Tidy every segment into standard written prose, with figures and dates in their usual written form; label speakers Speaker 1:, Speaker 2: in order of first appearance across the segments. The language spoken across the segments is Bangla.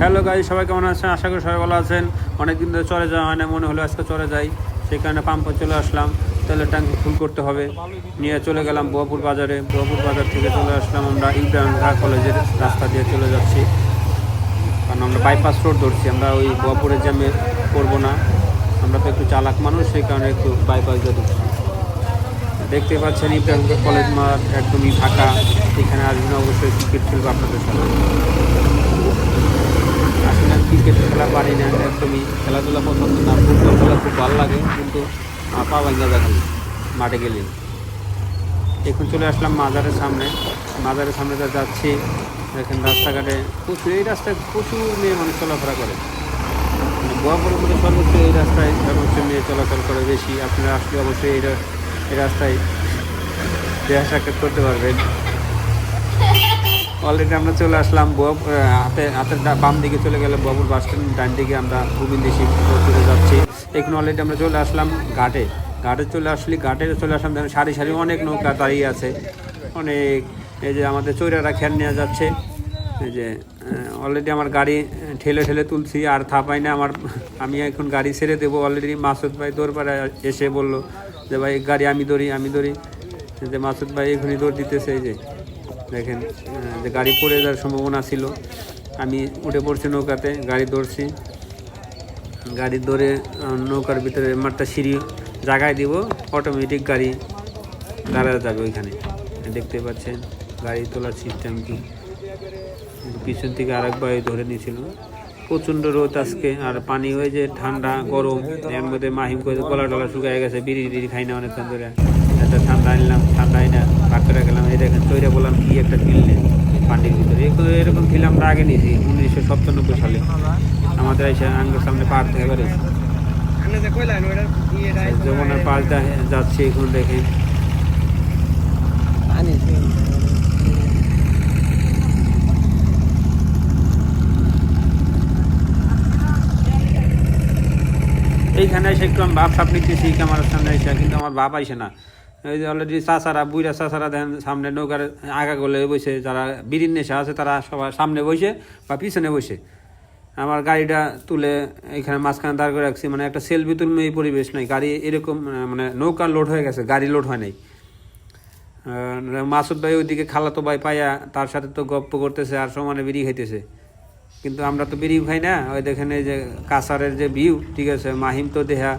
Speaker 1: হ্যালো গাইস, সবাই কেমন আছেন? আশা করি সবাই ভালো আছেন। অনেকদিন ধরে চলে যাওয়া হয় না, মনে হলো আজকে চলে যাই। সেই কারণে পাম্পে চলে আসলাম। তেলের ট্যাঙ্কি ফুল করতে হবে, নিয়ে চলে গেলাম বোয়াপুর বাজারে। বোয়াপুর বাজার থেকে চলে আসলাম আমরা ইব্রাহিম কলেজের রাস্তা দিয়ে চলে যাচ্ছি, কারণ আমরা বাইপাস রোড ধরছি। আমরা ওই বোয়াপুরের জ্যামে করবো না, আমরা তো একটু চালাক মানুষ, সেই কারণে একটু বাইপাস দিয়ে ঢুকছি। দেখতে পাচ্ছেন ইব্রাহিম কলেজ মাঠ একদমই ফাঁকা। এখানে আসবেন অবশ্যই, ক্রিকেট খেলবো আপনাদের সাথে। আসলে ক্রিকেট খেলা পারি না, একদমই খেলাধুলা পছন্দ না। ফুটবল খেলা খুব ভালো লাগে, কিন্তু পা ভাঙা যায় মাঠে গেলে। এখন চলে আসলাম মাজারের সামনে। মাজারের সামনে যাচ্ছি, দেখেন রাস্তাঘাটে প্রচুর, এই রাস্তায় প্রচুর মেয়ে মানুষ চলাফেরা করে। বোয়াপুরের মধ্যে সর্বোচ্চ এই রাস্তায় সর্বোচ্চ মেয়ে চলাচল করে বেশি। আপনারা আসলে অবশ্যই এই রাস্তায় দেহা সাক্ষাৎ করতে পারবেন। অলরেডি আমরা চলে আসলাম হাতের বাম দিকে চলে গেলে বোয়াপুর বাস স্ট্যান্ড, ডান দিকে আমরা গোবিন্দ সিং চলে যাচ্ছি। এখন অলরেডি আমরা চলে আসলাম ঘাটে চলে আসলাম। দেখেন সারি সারি অনেক নৌকা দাঁড়িয়ে আছে, অনেক। এই যে আমাদের চৈরারা খেয়াল নিয়ে যাচ্ছে। এই যে অলরেডি আমার গাড়ি ঠেলে ঠেলে তুলছি, আর থাপাই না আমি এখন গাড়ি ছেড়ে দেবো। অলরেডি মাসুদ ভাই দৌড়পাড়া এসে বলল যে ভাই গাড়ি আমি ধরি। যে মাসুদ ভাই এখনই দৌড় দিতেছে। এই যে দেখেন যে গাড়ি পড়ে যাওয়ার সম্ভাবনা ছিল, আমি উঠে পড়ছি নৌকাতে, গাড়ি ধরছি। গাড়ি ধরে নৌকার ভিতরে একটা সিঁড়ি জায়গায় দিব, অটোমেটিক গাড়ি দাঁড়াতে যাবে ওইখানে। দেখতে পাচ্ছেন গাড়ি তোলার সিস্টেম কি। পিছন থেকে আরেক ভাই ধরে নিয়েছিল। প্রচণ্ড রোদ আজকে, আর পানি হয়ে যে ঠান্ডা গরম, এর মধ্যে মাহিম করে গলা টলা শুকিয়ে গেছে। বিড়ি খাই না অনেকক্ষণ ধরে, একটা ঠান্ডা আনলাম, ঠান্ডা আইনা ভাগ করে গেলাম। এই দেখেন তৈরি বললাম কি একটা ফিল্ডে পানির ভিতরে। এরকম ফিল আমরা আগে নিয়েছি 1997 সালে, আমাদের এসে আঙ্গুর সামনে পাহাড় থেকে বেড়েছি। যমুনার পাশ যাচ্ছি এখন, দেখেন এইখানে এসে একটু আমি ভাব সাপ নিতেছি ক্যামেরার সামনে এসে, কিন্তু আমার ভাব আইসে না। ওই যে অলরেডি বুড়া চাচারা দেখেন সামনে নৌকার আগা গলে বসে, যারা বিড়ির নেশা আছে তারা সবার সামনে বসে বা পিছনে বসে। আমার গাড়িটা তুলে এখানে মাঝখানে দাঁড় করে রাখছি, মানে একটা সেলফি তুলবে এই পরিবেশ নাই। গাড়ি এরকম মানে নৌকা লোড হয়ে গেছে, গাড়ি লোড হয় নাই। মাসুদ ভাই ওইদিকে খালাতো ভাই পাইয়া তার সাথে তো গপ্প করতেছে আর সমানে বিড়ি খাইতেছে, কিন্তু আমরা তো বিড়ি খাই না। ওই দেখেন এই যে কাছারের যে ভিউ, ঠিক আছে। মাহিম তো দেহা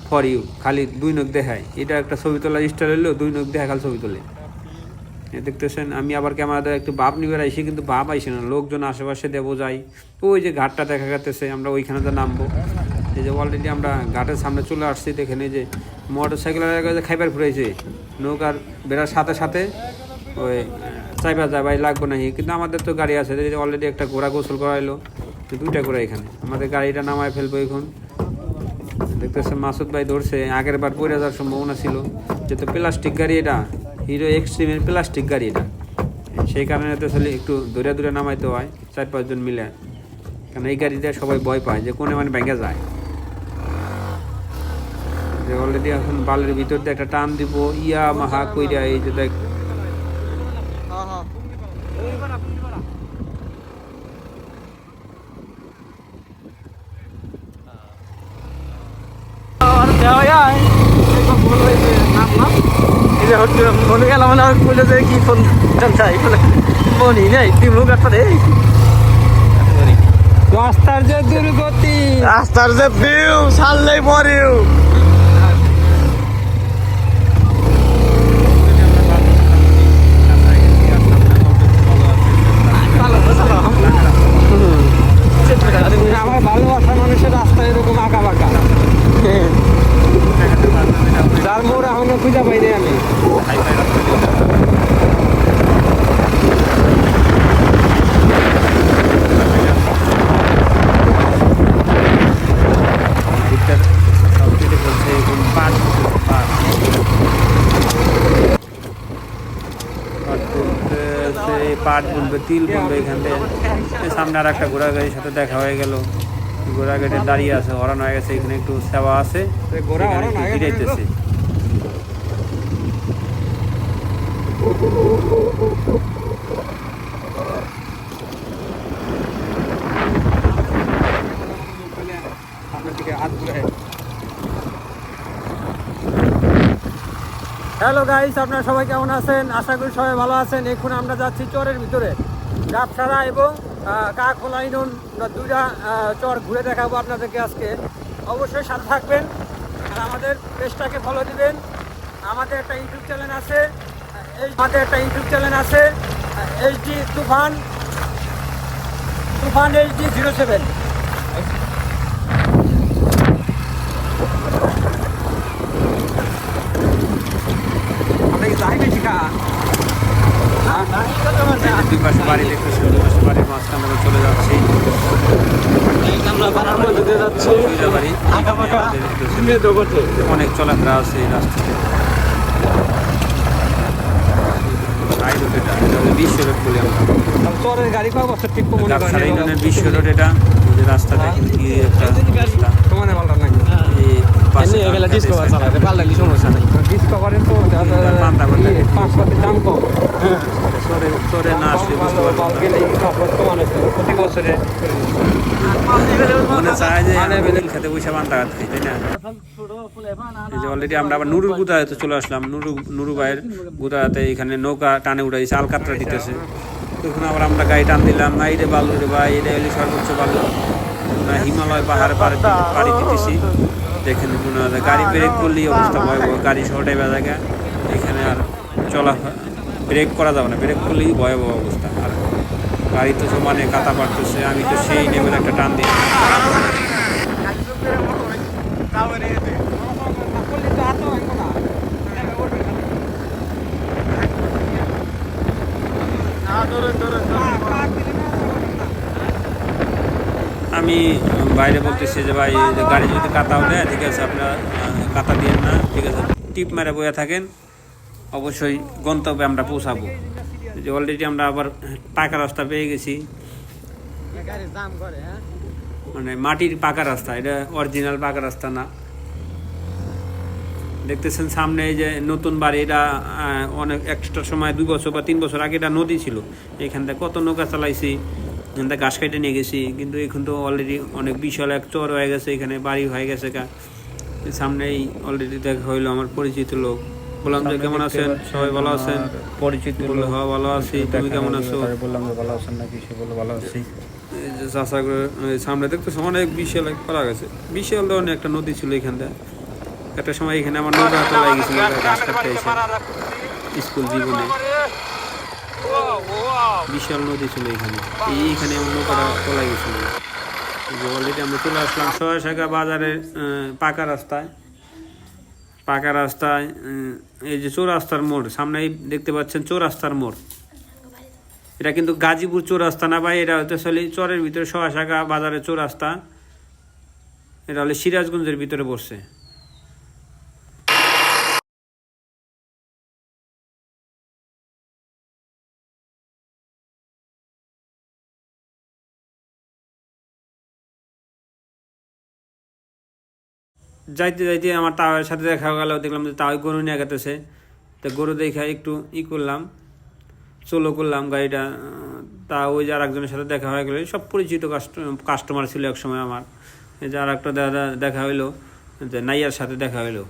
Speaker 1: ফর ইউ, খালি দুই নখ দেখায়। এটা একটা ছবি তোলার স্টাইল হইলো, দুই নখ দেখা খালি ছবি তোলে। দেখতেছেন আমি আবার ক্যামেরাতে একটু ভাব নিবে আইসি, কিন্তু ভাব আইসে না। লোকজন আশেপাশে দেবো যাই, ওই যে ঘাটটা দেখা যাচ্ছে, আমরা ওইখানেতে নামবো। এই যে অলরেডি আমরা ঘাটের সামনে চলে আসছি। দেখেন এই যে মোটর সাইকেলের কাছে খাইবার ফুরাইছে, নৌকার বেড়ার সাথে সাথে ওই চাইবা যায় ভাই লাগবো না, কিন্তু আমাদের তো গাড়ি আছে। অলরেডি একটা ঘোড়া গোসল করাইলো, দুইটা ঘোড়া এখানে। আমাদের গাড়িটা নামায় ফেলবো এখন। দেখতেছে মাসুদ ভাই ধরছে, আগের বার পড়ে যাওয়ার সম্ভাবনা ছিল, যেহেতু প্লাস্টিক গাড়ি, এটা হিরো এক্সট্রিমের প্লাস্টিক গাড়ি এটা, সেই কারণে তো আসলে একটু দূরে নামাইতে হয় 4-5 জন মিলে, কারণ এই গাড়িটা সবাই ভয় পায় যে কোনে মানে ভেঙে যায়। যে অলরেডি এখন বালের ভিতর দিয়ে একটা টান দিব, ইয়া মাহা কইরা। এই যে দেখ মনে গেল মানে বলে যে কি ফোন চাই মনি নেই তিমুক রাস্তার যে দুর্গতি, রাস্তার যে ভিউ ছাড়লেই পরেও। আমার ভালোবাসার মানুষের রাস্তা এরকম আঁকা বাঁকা, যার মোড় এখনো খুঁজে পাইনি আমি। পাট বুনবে, তিল বুনবে এখান থেকে। সামনে আর একটা ঘোড়া গাড়ির সাথে দেখা হয়ে গেল, ঘোড়া গাড়ি দাঁড়িয়ে আছে, হরান হয়ে গেছে। এখানে একটু সেবা আছে, ফিরাইতেছে। হ্যালো গাইস, আপনারা সবাই কেমন আছেন? আশা করি সবাই ভালো আছেন। এখন আমরা যাচ্ছি চরের ভিতরে, ডাবছড়া এবং কাকলাইন, দুইটা চর ঘুরে দেখাবো আপনাদেরকে আজকে। অবশ্যই সাথে থাকবেন আর আমাদের পেজটাকে ফলো দিবেন। আমাদের একটা ইউটিউব চ্যানেল আছে, HD তুফান HD 07। দুই পাশে বাড়ি দেখতেছি, দুই পাশে বাড়ির মাঝখানে আমরা চলে যাচ্ছি অনেক চলাফেরা আছে এই রাস্তাতে। বিশ্ব রোড বলি আমরা, গাড়ি পাবো বিশ্ব রোড। এটা রাস্তাটা কি একটা রাস্তা, সমস্যা নেই। ডিসকভারের তো দাম কম, চরে না আসলে প্রতি বছরে মনে চায় যে খেতে বসে পান্তা খাত খাই, তাই না? এই যে অলরেডি আমরা আবার নুরুর গুদাতে চলে আসলাম। নুরু ভাইয়ের গুদাতে এখানে নৌকা টানে উঠাইছে, আলকাতরা দিতেছে। তখন আবার আমরা গাড়ি টান দিলাম, এই রে বালু রে ভাই, এটা হলে সর্বোচ্চ বালু না, হিমালয় পাহাড়ে পাড়ি দিতেছি। দেখেন মনে হয় গাড়ি ব্রেক করলেই অবস্থা ভয়াবহ, গাড়ি সহটাই বাজাগা। এখানে আর চলা ব্রেক করা যাবে না, ব্রেক করলেই ভয়াবহ অবস্থা। আর গাড়ি তো সমানে কাটা পারতেছে, আমি তো সেই নেবেন একটা টান দিই। আমি বাইরে বলতেছি যে ভাই, গাড়ি যদি কাটা ওঠে ঠিক আছে, আপনারা কাটা দিয়ে না, ঠিক আছে, টিপ মেরে বয়ে থাকেন, অবশ্যই গন্তব্যে আমরা পৌঁছাবো। যে অলরেডি আমরা আবার পাকা রাস্তা পেয়ে গেছি, মানে মাটির পাকা রাস্তা, এটা অরিজিনাল পাকা রাস্তা না। দেখতেছেন সামনে এই যে নতুন বাড়ি, এটা অনেক এক্সট্রা সময় 2 বছর বা 3 বছর আগে এটা নদী ছিল। এখান থেকে কত নৌকা চালাইছি, এখান থেকে ঘাস কেটে নিয়ে গেছি, কিন্তু এখন তো অলরেডি অনেক বিশাল এক চর হয়ে গেছে, এখানে বাড়ি হয়ে গেছে। সামনেই অলরেডি দেখা হইলো আমার পরিচিত লোক। বললাম যে কেমন আছেন, সবাই ভালো আছেন? পরিচিত বললো হ্যাঁ ভালো আছি, তুমি কেমন আছো? বললাম যে ভালো আছেন নাকি, সে বললো ভালো আছি। চাষা করে সামনে দেখতেছো অনেক বিশাল এক পাড়া গেছে, বিশাল ধরনের একটা নদী ছিল এখান থেকে। একটা সময় এখানে আমার নৌকা তোলাই গেছিল ঘাস কাটতে এসে, স্কুল জীবনে বিশাল নদী ছিল এখানে। এইখানে আমার নৌকাটা তোলা গেছিল। অলরেডি আমরা চলে আসলাম সহায়শাখা বাজারের পাকা রাস্তায়। এই যে চৌরাস্তার মোড় সামনে দেখতে পাচ্ছেন, চৌরাস্তার মোড়। এটা কিন্তু গাজীপুর চৌরাস্তা না ভাই, এটা হচ্ছে চরের ভিতরে সহায়শাখা বাজারের চৌরাস্তা। এটা হলে সিরাজগঞ্জের ভিতরে বসছে। যাইতে যাইতে আমার তাওয়ের সাথে দেখা গেল, দেখলাম যে তাওই গরু নিয়ে গেতেছে। তো গরু দেখে একটু করলাম, চলো করলাম গাড়িটা। তা ওই যে আর একজনের সাথে দেখা হয়ে গেলো, সব পরিচিত কাস্টমার ছিল এক সময় আমার। এই যে আর একটা দাদা দেখা হইলো, যে নাইয়ার সাথে দেখা হইলো,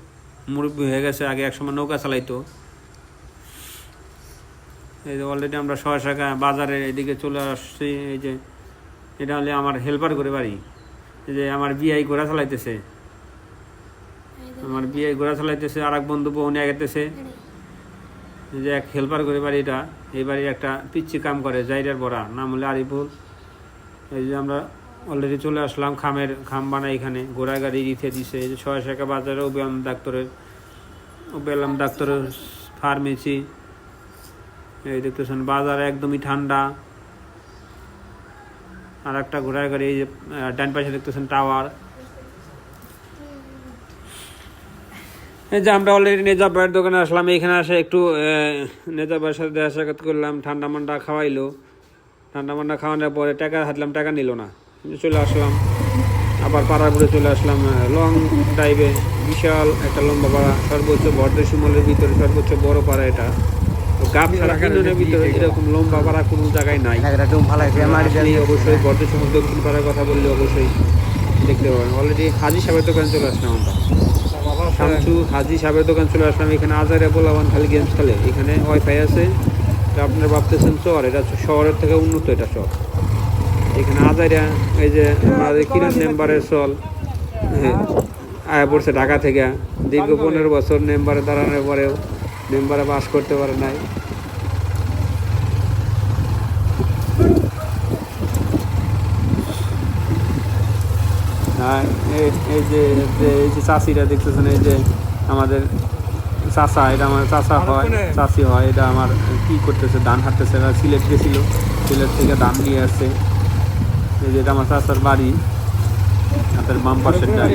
Speaker 1: মুরব্বী হয়ে গেছে, আগে এক সময় নৌকা চালাইতো। এই যে অলরেডি আমরা সহায়শাখা বাজারের এদিকে চলে আসছি। এই যে এটা হলে আমার হেল্পার করে বাড়ি, এই যে আমার বিআই ঘোড়া চালাইতেছে, আর এক বন্ধু বউ নিয়ে গেতেছে। যে এক হেল্পার করে বাড়িটা, এই বাড়ির একটা পিচ্ছি কাম করে, জাইরার বড়া, নাম হলে আরিফুল। এই যে আমরা অলরেডি চলে আসলাম, খাম বানাই এখানে, ঘোড়া গাড়ি রিথে দিছে। এই যে সহায়শাখা বাজারে ওবেলাম ডাক্তারের ফার্মেসি। এই দেখতেছেন বাজার একদমই ঠান্ডা। আর একটা ঘোড়া গাড়ি, এই যে ডান পাশে দেখতেছেন টাওয়ার। এই যে আমরা অলরেডি নেজা ভাইয়ের দোকানে আসলাম। এখানে আসে একটু নেজা ভাইয়ের সাথে দেখা সাক্ষাৎ করলাম, ঠান্ডা মান্ডা খাওয়াইলো। ঠান্ডা মান্ডা খাওয়ানোর পরে টাকা হাতলাম, টাকা নিল না, চলে আসলাম আবার পাড়াগুড়ে চলে আসলাম লং ড্রাইভে। বিশাল একটা লম্বা পাড়া, সর্বোচ্চ বর্ধশিমলের ভিতরে সর্বোচ্চ বড় পাড়া এটা। তো গাব ছাড়া ইউনিয়নের ভিতরে এরকম লম্বা পাড়া কোনো জায়গায় নাই। অবশ্যই বর্ধশিমল দক্ষিণ পাড়ার কথা বললে অবশ্যই দেখতে পাবেন। অলরেডি হাজি সাহেবের দোকানে চলে আসলাম আমরা। শামসু হাজি সাহেবের দোকান চলে আসলাম। এখানে আজারে পোলাবান খালি গেমস খেলে। এখানে ওয়াইফাই আছে। এটা আপনারা ভাবতেছেন চর, এটা শহরের থেকে উন্নত এটা চর। এখানে আজাইরা এই যে আমাদের কিরণ মেম্বারের চল আয়া পড়ছে ঢাকা থেকে। দীর্ঘ 15 বছর মেম্বারে দাঁড়ানোর পরেও মেম্বারে পাস করতে পারে নাই। এই যে চাষিরা দেখতেছেন, এই যে আমাদের চাষা, এটা আমার চাষা হয়, চাষি হয়। এটা আমার কি করতেছে, ধান হাঁটতেছে। এরা সিলেট গেছিল, সিলেট থেকে ধান নিয়ে আসছে। এই যে এটা আমার চাষার বাড়ি, হাতের বাম পাশের ডাই।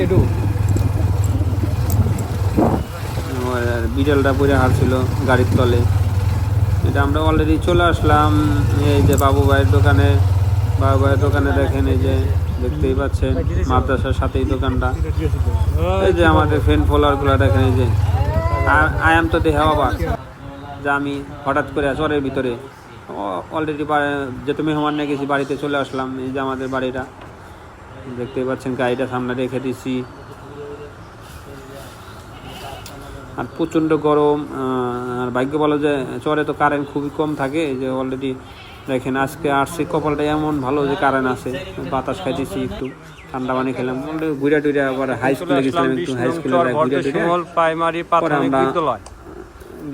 Speaker 1: বিড়ালটা পরে হারছিল গাড়ির তলে। এটা আমরা অলরেডি চলে আসলাম এই যে বাবু ভাইয়ের দোকানে। বাবু ভাইয়ের দোকানে দেখেন, এই যে দেখতেই পাচ্ছেন মাদ্রাসার সাথেই দোকানটা। এই যে আমাদের ফ্যান ফলোয়ারগুলো দেখেন, এই যে আয়াম তো দেহে অবাক যে আমি হঠাৎ করে চরের ভিতরে অলরেডি যেহেতু মেহমান নিয়ে গেছি বাড়িতে চলে আসলাম। এই যে আমাদের বাড়িটা দেখতেই পাচ্ছেন, গাড়িটা সামনে রেখে দিছি। আর প্রচণ্ড গরম। আর ভাগ্য ভালো যে চরে তো কারেন্ট খুবই কম থাকে। এই যে অলরেডি দেখেন আজকে আসছে, কপালটা এমন ভালো যে কারেন্ট আছে। বাতাস খাইতেছি, একটু ঠান্ডা পানি খেলাম। ঘুরে টুরে আবার হাই স্কুলে গেছিলাম, একটু হাই স্কুলে ঘুরে টুরে পরে আমরা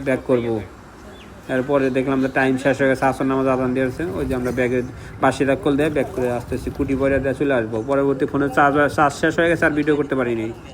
Speaker 1: ব্যাক করবো। এরপরে দেখলাম যে টাইম শেষ হয়ে গেছে, আসর নামাজ আজান দিয়েছে। ওই যে আমরা ব্যাগের বাসি রাখল দিয়ে ব্যাক করে আসতেছি, কুটি পরে চলে আসবো। পরবর্তী ফোনে চার্জ শেষ হয়ে গেছে, আর ভিডিও করতে পারিনি।